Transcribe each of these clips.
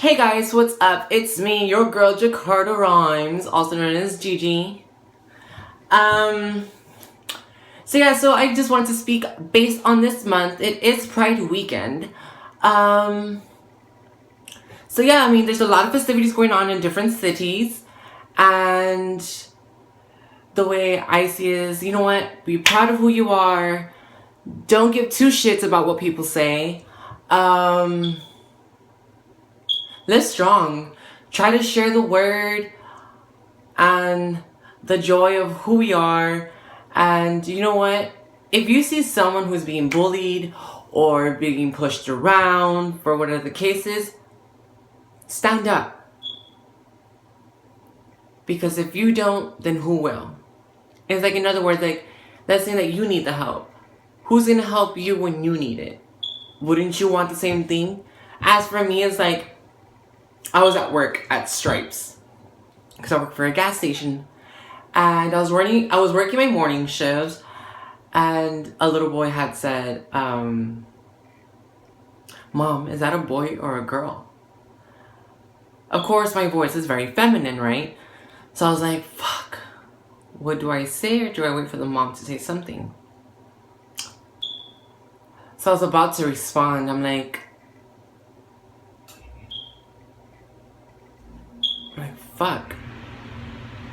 Hey guys, what's up? It's me, your girl Jakarta Rhymes, also known as Gigi. So I just wanted to speak based on this month. It is Pride weekend. There's a lot of festivities going on in different cities, and the way I see it is, you know what? Be proud of who you are. Don't give two shits about what people say. Live strong. Try to share the word and the joy of who we are. And you know what? If you see someone who's being bullied or being pushed around for whatever the case is, stand up. Because if you don't, then who will? It's like, in other words, like, let's say that you need the help. Who's gonna help you when you need it? Wouldn't you want the same thing? As for me, it's like, I was at work at Stripes because I work for a gas station, and I was working my morning shifts, and a little boy had said, "Mom, is that a boy or a girl?" Of course, my voice is very feminine, right? So I was like, "Fuck, what do I say, or do I wait for the mom to say something?" So I was about to respond. I'm like, fuck.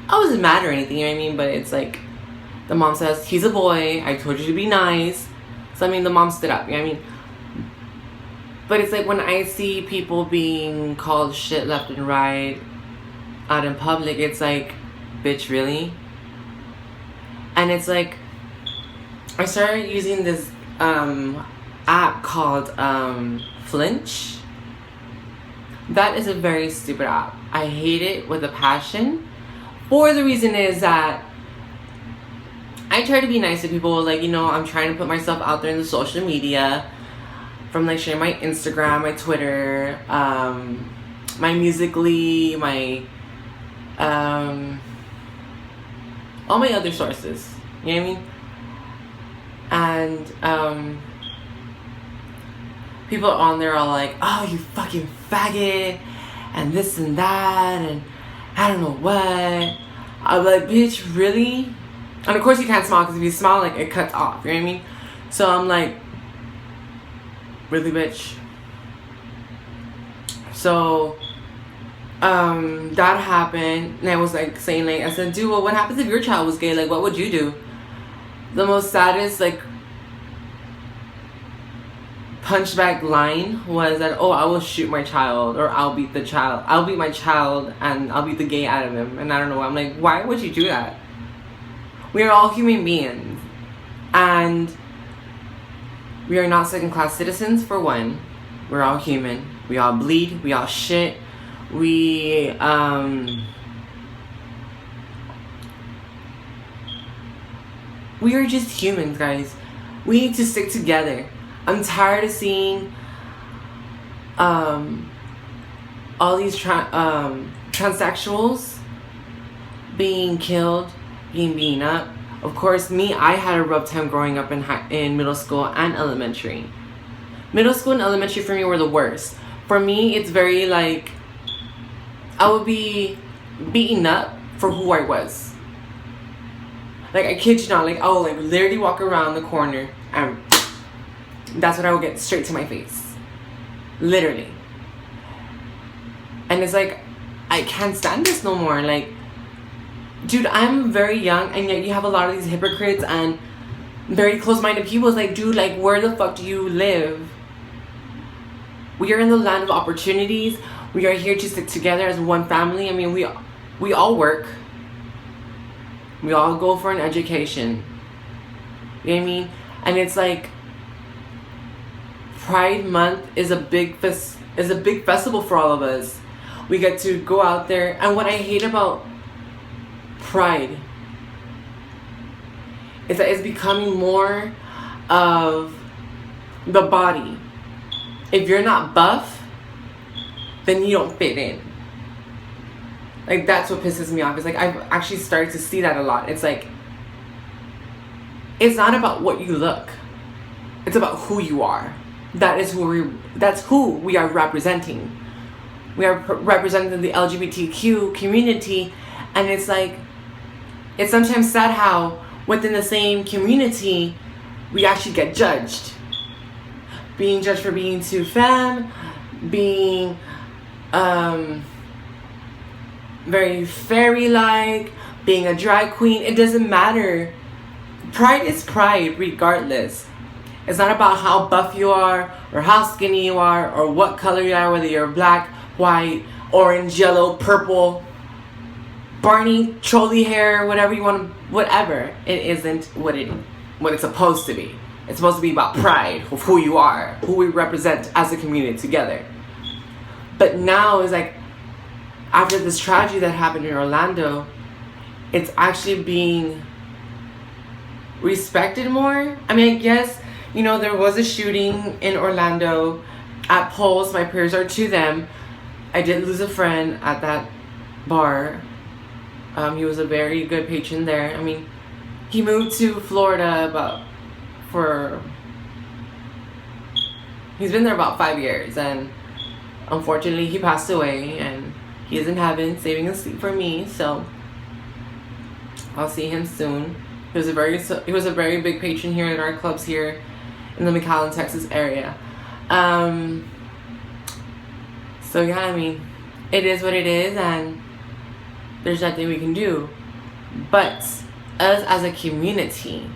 I wasn't mad or anything, you know what I mean? But it's like, the mom says, "He's a boy. I told you to be nice." So, the mom stood up, you know what I mean? But it's like, when I see people being called shit left and right out in public, it's like, bitch, really? And it's like, I started using this app called Flinch. That is a very stupid app. I hate it with a passion. For the reason is that I try to be nice to people. Like, I'm trying to put myself out there in the social media. From like sharing my Instagram, my Twitter, my Musical.ly, my all my other sources. You know what I mean? And people on there are like, "Oh, you fucking faggot," and this and that, and I don't know what. I'm like, bitch, really? And of course you can't smile, because if you smile, like, it cuts off, you know what I mean? So I'm like, really, bitch? So, that happened, and I was like saying, like, I said, dude, well, what happens if your child was gay? Like, what would you do? The most saddest, like, punchback line was that, "Oh, I will shoot my child, or I'll beat my child, and I'll beat the gay out of him." And I don't know. I'm like, why would you do that? We are all human beings, and we are not second-class citizens. For one, we're all human. We all bleed. We all shit. We are just humans, guys. We need to stick together. I'm tired of seeing all these transsexuals being killed, being beaten up. Of course, I had a rough time growing up in middle school and elementary. Middle school and elementary for me were the worst. For me, it's very like, I would be beaten up for who I was. Like, I kid you not, like, I would like literally walk around the corner and that's what I would get straight to my face. Literally. And it's like, I can't stand this no more. Like, dude, I'm very young, and yet you have a lot of these hypocrites and very close-minded people. It's like, dude, like, where the fuck do you live? We are in the land of opportunities. We are here to stick together as one family. We all work. We all go for an education. You know what I mean? And it's like, Pride Month is a big festival for all of us. We get to go out there, and what I hate about Pride is that it's becoming more of the body. If you're not buff, then you don't fit in. Like, that's what pisses me off. It's like, I've actually started to see that a lot. It's like, it's not about what you look. It's about who you are. That's who we are representing. we are representing the LGBTQ community, and it's like, it's sometimes sad how within the same community we actually get judged. Being judged for being too femme, being very fairy-like, being a drag queen. It doesn't matter. Pride is pride regardless. It's not about how buff you are, or how skinny you are, or what color you are, whether you're black, white, orange, yellow, purple, Barney, trolley hair, whatever you want to, whatever. It isn't what it's supposed to be. It's supposed to be about pride of who you are, who we represent as a community together. But now it's like, after this tragedy that happened in Orlando, it's actually being respected more. I mean, I guess, you know, there was a shooting in Orlando at Pulse. My prayers are to them. I did lose a friend at that bar. He was a very good patron there. I mean, he moved to Florida he's been there about 5 years, and unfortunately he passed away, and he is in heaven saving his sleep for me, so I'll see him soon. He was a very big patron here at our clubs here in the McAllen, Texas area. So yeah, I mean, it is what it is, and there's nothing we can do. But us as a community,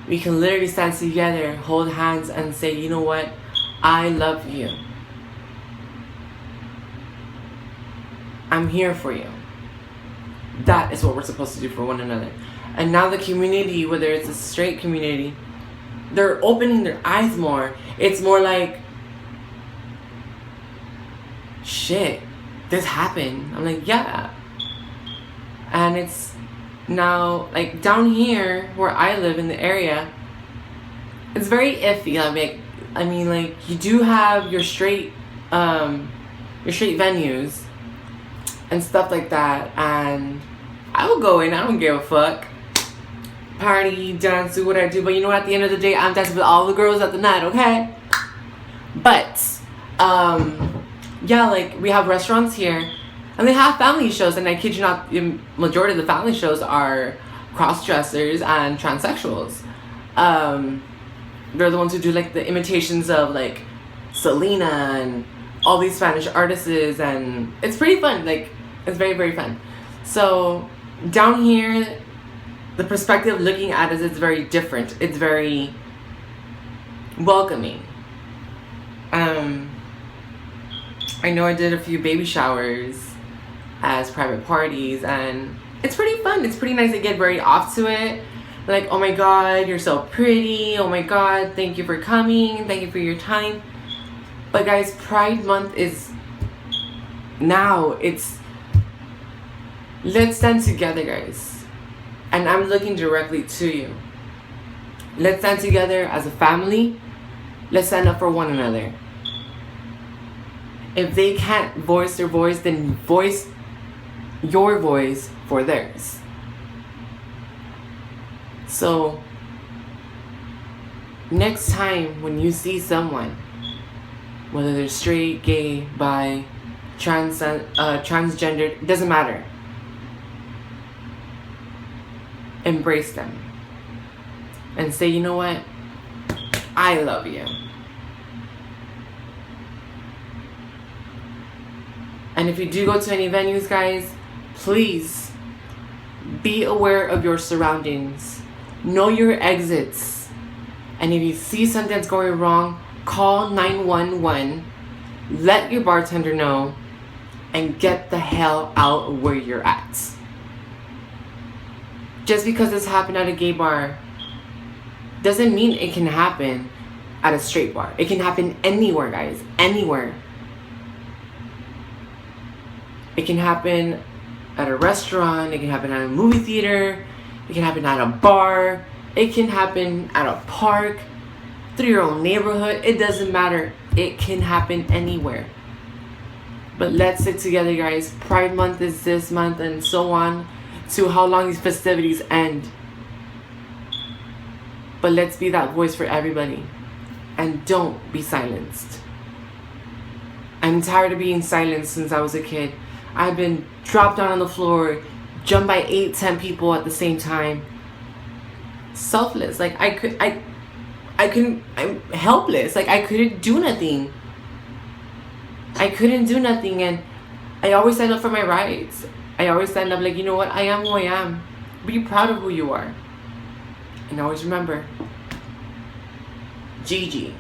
we can literally stand together, hold hands, and say, you know what? I love you. I'm here for you. That is what we're supposed to do for one another. And now the community, whether it's a straight community, they're opening their eyes more. It's more like, shit, this happened. I'm like, yeah. And it's now, like, down here where I live in the area, it's very iffy. I mean, like, you do have your straight venues and stuff like that, and I will go in. I don't give a fuck. Party, dance, do what I do, but you know what? At the end of the day, I'm dancing with all the girls at the night, okay? But yeah, like, we have restaurants here, and they have family shows, and I kid you not, the majority of the family shows are cross-dressers and transsexuals. They're the ones who do, like, the imitations of, like, Selena and all these Spanish artists, and it's pretty fun. Like, it's very, very fun. So down here, the perspective looking at us is very different. It's very welcoming. I know I did a few baby showers as private parties, and it's pretty fun. It's pretty nice to get very off to it. Like, oh my god, you're so pretty. Oh my god, thank you for coming. Thank you for your time. But guys, Pride Month is now. Let's stand together, guys. And I'm looking directly to you. Let's stand together as a family. Let's stand up for one another. If they can't voice their voice, then voice your voice for theirs. So, next time when you see someone, whether they're straight, gay, bi, transgender, it doesn't matter. Embrace them. And say, you know what? I love you. And if you do go to any venues, guys, please be aware of your surroundings. Know your exits. And if you see something that's going wrong, call 911. Let your bartender know. And get the hell out of where you're at. Just because this happened at a gay bar doesn't mean it can happen at a straight bar. It can happen anywhere, guys. Anywhere. It can happen at a restaurant. It can happen at a movie theater. It can happen at a bar. It can happen at a park. Through your own neighborhood. It doesn't matter. It can happen anywhere. But let's stick together, guys. Pride Month is this month, and so on to how long these festivities end. But let's be that voice for everybody. And don't be silenced. I'm tired of being silenced since I was a kid. I've been dropped down on the floor, jumped by 8-10 people at the same time. Selfless. Like I'm helpless. Like I couldn't do nothing. And I always stand up for my rights. I always stand up like, you know what, I am who I am. Be proud of who you are. And always remember, Gigi,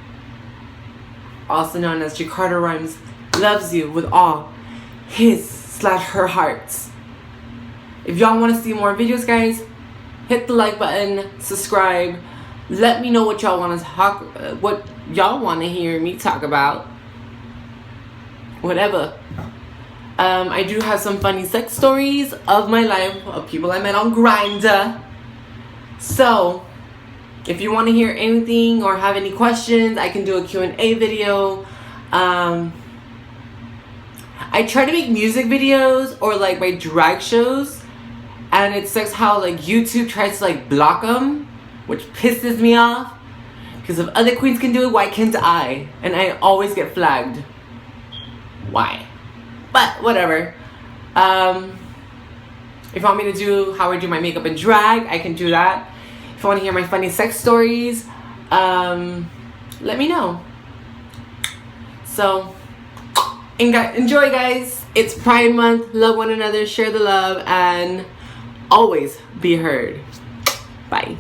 also known as Jakarta Rhymes, loves you with all his/her hearts. If y'all want to see more videos, guys, hit the like button, subscribe. Let me know what y'all want to talk, what y'all want to hear me talk about. Whatever. I do have some funny sex stories of my life, of people I met on Grindr. So, if you want to hear anything or have any questions, I can do a Q&A video. I try to make music videos or like my drag shows, and it sucks how like YouTube tries to like block them, which pisses me off. Because if other queens can do it, why can't I? And I always get flagged. Why? But whatever. If you want me to do how I do my makeup and drag, I can do that. If you want to hear my funny sex stories, let me know. So, enjoy, guys. It's Pride Month. Love one another, share the love, and always be heard. Bye.